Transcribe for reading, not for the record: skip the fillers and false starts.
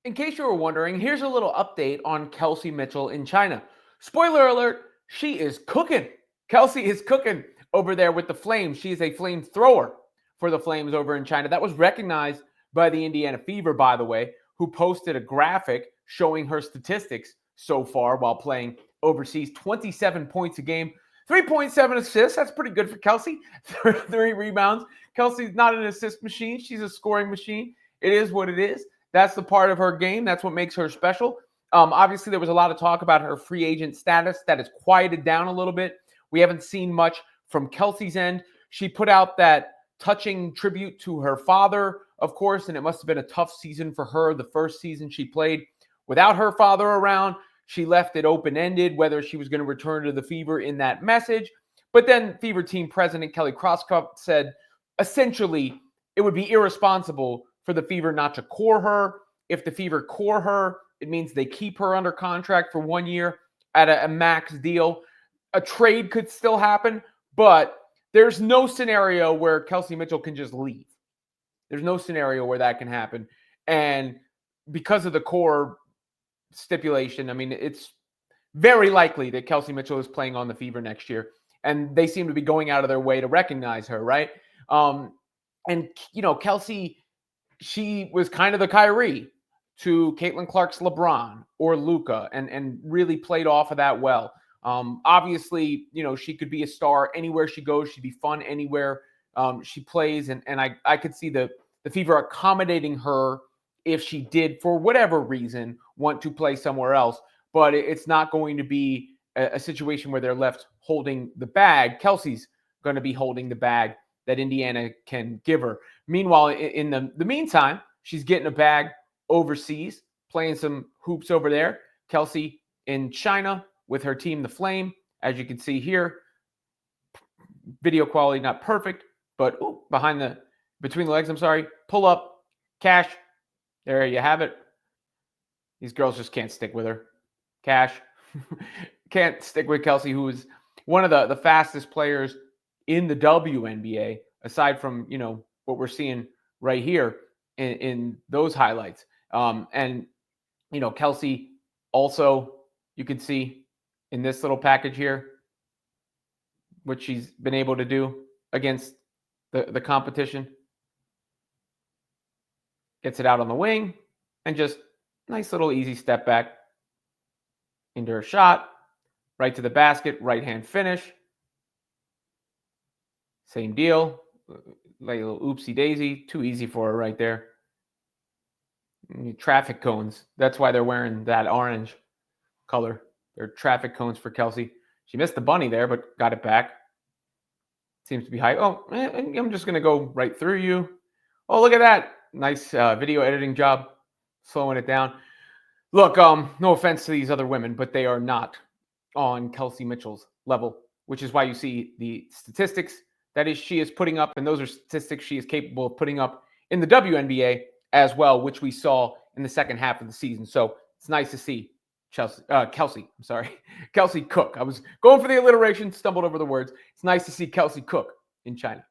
In case you were wondering, here's a little update on Kelsey Mitchell in China. Spoiler alert, she is cooking. Kelsey is cooking over there with the Flames. She is a flamethrower for the Flames over in China. That was recognized by the Indiana Fever, by the way, who posted a graphic showing her statistics so far while playing overseas. 27 points a game, 3.7 assists. That's pretty good for Kelsey. 3 rebounds. Kelsey's not an assist machine. She's a scoring machine. It is what it is. That's the part of her game. That's what makes her special. Obviously, there was a lot of talk about her free agent status. That has quieted down a little bit. We haven't seen much from Kelsey's end. She put out that touching tribute to her father, of course, and it must have been a tough season for her. The first season she played without her father around. She left it open-ended whether she was going to return to the Fever in that message. But then Fever team president Kelly Crosscup said, essentially, it would be irresponsible for the Fever not to core her. If the Fever core her, it means they keep her under contract for 1 year at a max deal. A trade could still happen, but there's no scenario where Kelsey Mitchell can just leave. There's no scenario where that can happen. And because of the core stipulation, I mean, it's very likely that Kelsey Mitchell is playing on the Fever next year. And they seem to be going out of their way to recognize her, right? And, Kelsey, she was kind of the Kyrie to Caitlin Clark's LeBron or Luka and really played off of that well. Obviously, she could be a star anywhere she goes. She'd be fun anywhere she plays. And I could see the Fever accommodating her if she did, for whatever reason, want to play somewhere else. But it's not going to be a situation where they're left holding the bag. Kelsey's going to be holding the bag that Indiana can give her. Meanwhile, in the meantime, she's getting a bag overseas, playing some hoops over there. Kelsey in China with her team, the Flame. As you can see here, video quality not perfect, but between the legs, pull up, cash. There you have it. These girls just can't stick with her. Cash. Can't stick with Kelsey, who is one of the fastest players in the WNBA, aside from, what we're seeing right here in those highlights. And Kelsey also, you can see in this little package here, what she's been able to do against the competition. Gets it out on the wing and just nice little easy step back into her shot, right to the basket, right hand finish. Same deal, like a little oopsie daisy, too easy for her right there. Traffic cones, that's why they're wearing that orange color. They're traffic cones for Kelsey. She missed the bunny there, but got it back. Seems to be high. Oh, I'm just going to go right through you. Oh, look at that. Nice video editing job, slowing it down. Look, no offense to these other women, but they are not on Kelsey Mitchell's level, which is why you see the statistics that she is putting up, and those are statistics she is capable of putting up in the WNBA as well, which we saw in the second half of the season. So it's nice to see Kelsey Cook. I was going for the alliteration, stumbled over the words. It's nice to see Kelsey Cook in China.